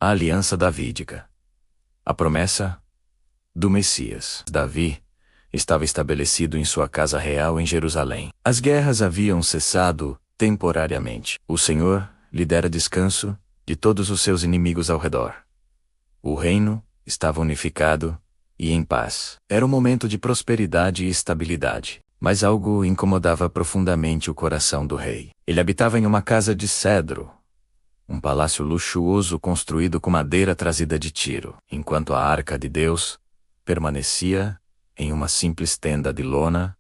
A aliança davídica. A promessa do Messias. Davi estava estabelecido em sua casa real em Jerusalém. As guerras haviam cessado temporariamente. O Senhor lhe dera descanso de todos os seus inimigos ao redor. O reino estava unificado e em paz. Era um momento de prosperidade e estabilidade. Mas algo incomodava profundamente o coração do rei. Ele habitava em uma casa de cedro, um palácio luxuoso construído com madeira trazida de Tiro, enquanto a arca de Deus permanecia em uma simples tenda de lona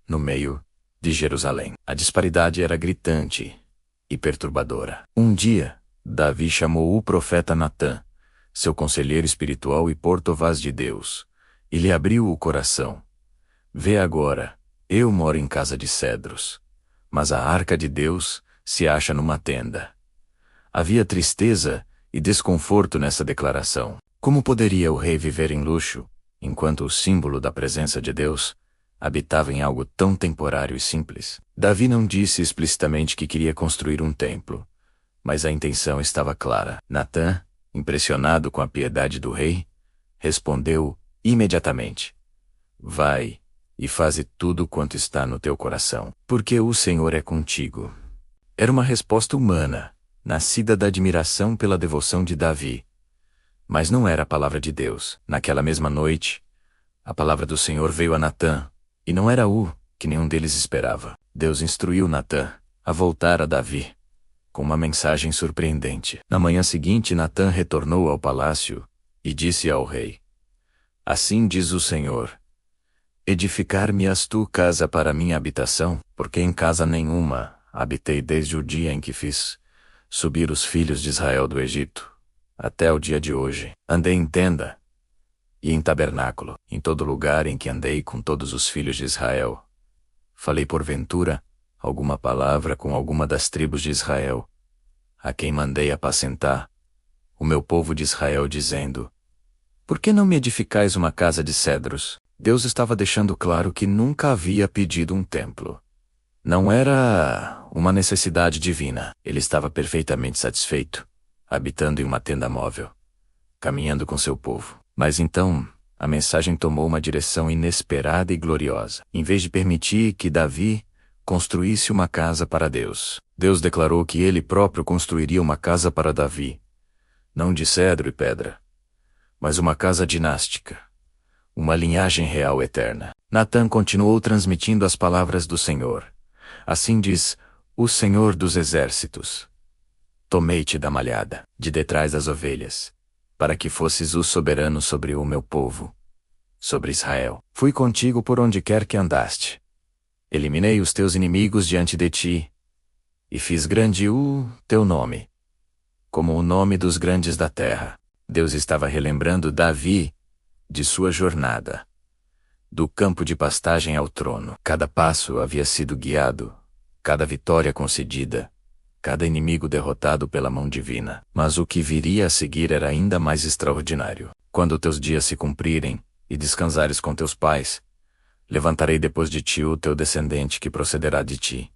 no meio de Jerusalém. A disparidade era gritante e perturbadora. Um dia, Davi chamou o profeta Natã, seu conselheiro espiritual e porta-voz de Deus, e lhe abriu o coração. Vê agora, eu moro em casa de cedros, mas a arca de Deus se acha numa tenda. Havia tristeza e desconforto nessa declaração. Como poderia o rei viver em luxo, enquanto o símbolo da presença de Deus habitava em algo tão temporário e simples? Davi não disse explicitamente que queria construir um templo, mas a intenção estava clara. Natã, impressionado com a piedade do rei, respondeu imediatamente: Vai e faze tudo quanto está no teu coração, porque o Senhor é contigo. Era uma resposta humana, nascida da admiração pela devoção de Davi. Mas não era a palavra de Deus. Naquela mesma noite, a palavra do Senhor veio a Natã, e não era o que nenhum deles esperava. Deus instruiu Natã a voltar a Davi, com uma mensagem surpreendente. Na manhã seguinte, Natã retornou ao palácio e disse ao rei: Assim diz o Senhor: Edificar-me-ás tu casa para minha habitação, porque em casa nenhuma habitei desde o dia em que fiz subir os filhos de Israel do Egito, até o dia de hoje. Andei em tenda e em tabernáculo, em todo lugar em que andei com todos os filhos de Israel. Falei porventura alguma palavra com alguma das tribos de Israel, a quem mandei apacentar o meu povo de Israel, dizendo: Por que não me edificais uma casa de cedros? Deus estava deixando claro que nunca havia pedido um templo. Não era uma necessidade divina. Ele estava perfeitamente satisfeito, habitando em uma tenda móvel, caminhando com seu povo. Mas então, a mensagem tomou uma direção inesperada e gloriosa. Em vez de permitir que Davi construísse uma casa para Deus, Deus declarou que ele próprio construiria uma casa para Davi, não de cedro e pedra, mas uma casa dinástica, uma linhagem real eterna. Natã continuou transmitindo as palavras do Senhor. Assim diz o Senhor dos Exércitos: Tomei-te da malhada, de detrás das ovelhas, para que fosses o soberano sobre o meu povo, sobre Israel. Fui contigo por onde quer que andaste. Eliminei os teus inimigos diante de ti, e fiz grande o teu nome, como o nome dos grandes da terra. Deus estava relembrando Davi de sua jornada, do campo de pastagem ao trono. Cada passo havia sido guiado, cada vitória concedida, cada inimigo derrotado pela mão divina. Mas o que viria a seguir era ainda mais extraordinário. Quando teus dias se cumprirem, e descansares com teus pais, levantarei depois de ti o teu descendente que procederá de ti,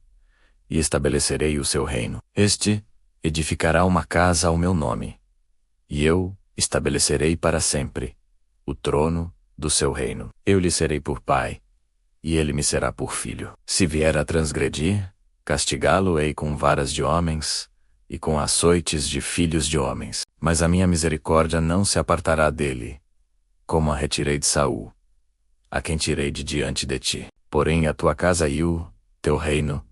e estabelecerei o seu reino. Este edificará uma casa ao meu nome, e eu estabelecerei para sempre o trono do seu reino. Eu lhe serei por pai, e ele me será por filho. Se vier a transgredir, castigá-lo-ei com varas de homens e com açoites de filhos de homens. Mas a minha misericórdia não se apartará dele, como a retirei de Saul, a quem tirei de diante de ti. Porém a tua casa e o teu reino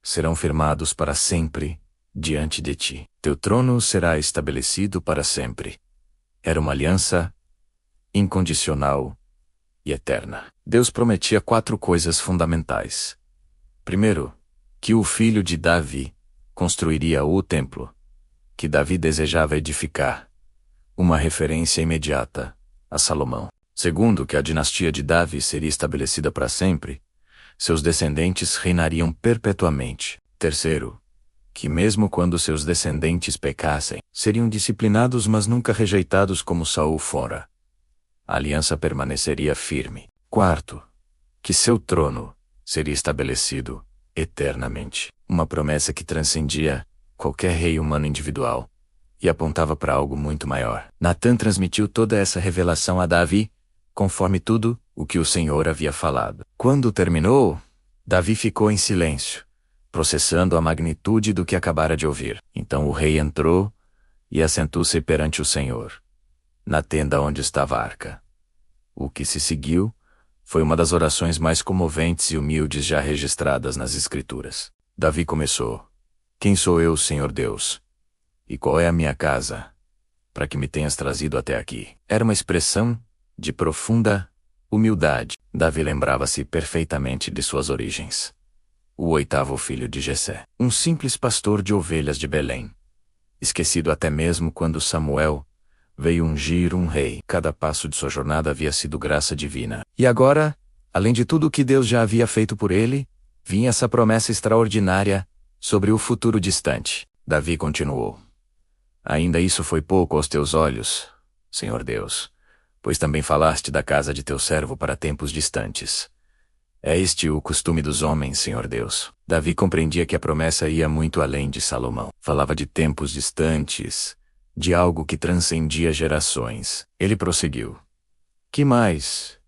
serão firmados para sempre diante de ti. Teu trono será estabelecido para sempre. Era uma aliança incondicional e eterna. Deus prometia 4 coisas fundamentais. Primeiro, que o filho de Davi construiria o templo que Davi desejava edificar, uma referência imediata a Salomão. Segundo, que a dinastia de Davi seria estabelecida para sempre, seus descendentes reinariam perpetuamente. Terceiro, que mesmo quando seus descendentes pecassem, seriam disciplinados mas nunca rejeitados como Saul fora. A aliança permaneceria firme. Quarto, que seu trono seria estabelecido eternamente. Uma promessa que transcendia qualquer rei humano individual e apontava para algo muito maior. Natã transmitiu toda essa revelação a Davi, conforme tudo o que o Senhor havia falado. Quando terminou, Davi ficou em silêncio, processando a magnitude do que acabara de ouvir. Então o rei entrou e assentou-se perante o Senhor, na tenda onde estava a arca. O que se seguiu foi uma das orações mais comoventes e humildes já registradas nas Escrituras. Davi começou: Quem sou eu, Senhor Deus? E qual é a minha casa, para que me tenhas trazido até aqui? Era uma expressão de profunda humildade. Davi lembrava-se perfeitamente de suas origens. O oitavo filho de Jessé, um simples pastor de ovelhas de Belém. Esquecido até mesmo quando Samuel veio ungir um rei. Cada passo de sua jornada havia sido graça divina. E agora, além de tudo o que Deus já havia feito por ele, vinha essa promessa extraordinária sobre o futuro distante. Davi continuou: Ainda isso foi pouco aos teus olhos, Senhor Deus, pois também falaste da casa de teu servo para tempos distantes. É este o costume dos homens, Senhor Deus. Davi compreendia que a promessa ia muito além de Salomão. Falava de tempos distantes, de algo que transcendia gerações. Ele prosseguiu: Que mais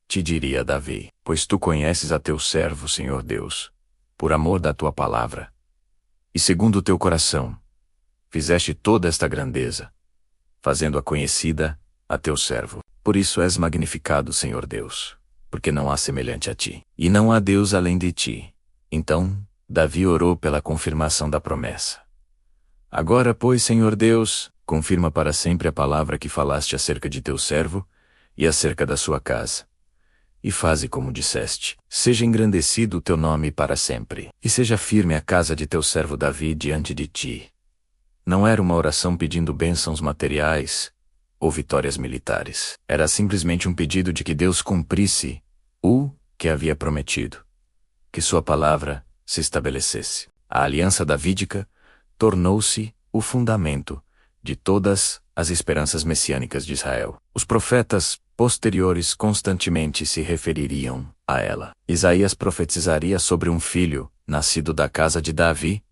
te diria, Davi? Pois tu conheces a teu servo, Senhor Deus, por amor da tua palavra. E segundo o teu coração, fizeste toda esta grandeza, fazendo-a conhecida a teu servo. Por isso és magnificado, Senhor Deus, porque não há semelhante a ti, e não há Deus além de ti. Então, Davi orou pela confirmação da promessa. Agora, pois, Senhor Deus, confirma para sempre a palavra que falaste acerca de teu servo e acerca da sua casa. E faze como disseste: seja engrandecido o teu nome para sempre, e seja firme a casa de teu servo Davi diante de ti. Não era uma oração pedindo bênçãos materiais ou vitórias militares. Era simplesmente um pedido de que Deus cumprisse o que havia prometido, que sua palavra se estabelecesse. A aliança davídica tornou-se o fundamento de todas as esperanças messiânicas de Israel. Os profetas posteriores constantemente se refeririam a ela. Isaías profetizaria sobre um filho, nascido da casa de Davi,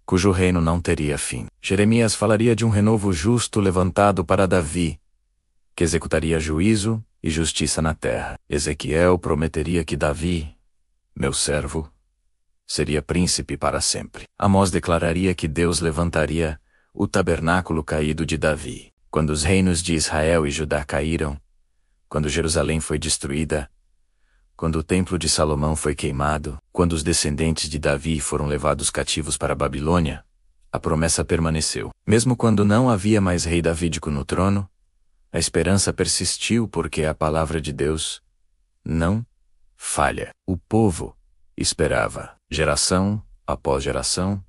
cujo reino não teria fim. Jeremias falaria de um renovo justo levantado para Davi, que executaria juízo e justiça na terra. Ezequiel prometeria que Davi, meu servo, seria príncipe para sempre. Amós declararia que Deus levantaria o tabernáculo caído de Davi. Quando os reinos de Israel e Judá caíram, quando Jerusalém foi destruída, quando o templo de Salomão foi queimado, quando os descendentes de Davi foram levados cativos para a Babilônia, a promessa permaneceu. Mesmo quando não havia mais rei davídico no trono, a esperança persistiu porque a palavra de Deus não falha. O povo esperava. Geração após geração,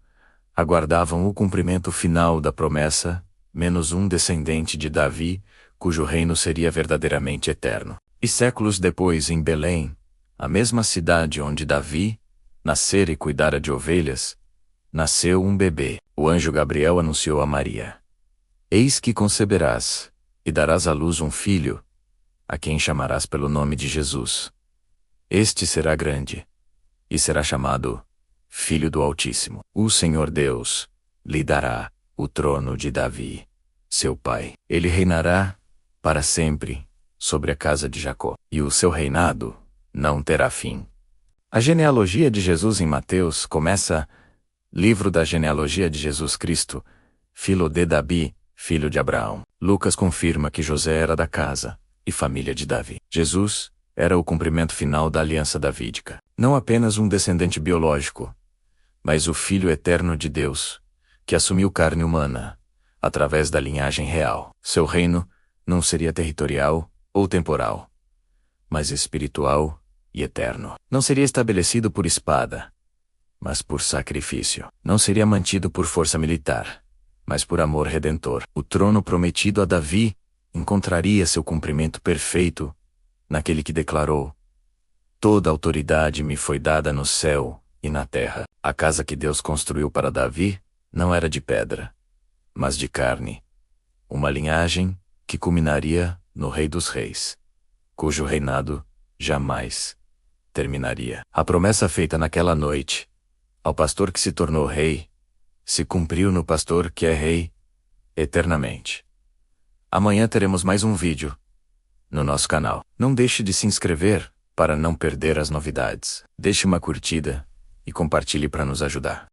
aguardavam o cumprimento final da promessa, menos um descendente de Davi, cujo reino seria verdadeiramente eterno. E séculos depois, em Belém, a mesma cidade onde Davi nascera e cuidara de ovelhas, nasceu um bebê. O anjo Gabriel anunciou a Maria: Eis que conceberás, e darás à luz um filho, a quem chamarás pelo nome de Jesus. Este será grande, e será chamado Filho do Altíssimo. O Senhor Deus lhe dará o trono de Davi, seu pai. Ele reinará para sempre sobre a casa de Jacó, e o seu reinado não terá fim. A genealogia de Jesus em Mateus começa: Livro da genealogia de Jesus Cristo, filho de Davi, filho de Abraão. Lucas confirma que José era da casa e família de Davi. Jesus era o cumprimento final da aliança davídica. Não apenas um descendente biológico, mas o Filho eterno de Deus, que assumiu carne humana, através da linhagem real. Seu reino não seria territorial ou temporal, mas espiritual e eterno. Não seria estabelecido por espada, mas por sacrifício. Não seria mantido por força militar, mas por amor redentor. O trono prometido a Davi encontraria seu cumprimento perfeito naquele que declarou: Toda autoridade me foi dada no céu e na terra. A casa que Deus construiu para Davi não era de pedra, mas de carne. Uma linhagem que culminaria no Rei dos Reis, cujo reinado jamais terminaria. A promessa feita naquela noite ao pastor que se tornou rei se cumpriu no pastor que é rei eternamente. Amanhã teremos mais um vídeo no nosso canal. Não deixe de se inscrever para não perder as novidades. Deixe uma curtida e compartilhe para nos ajudar.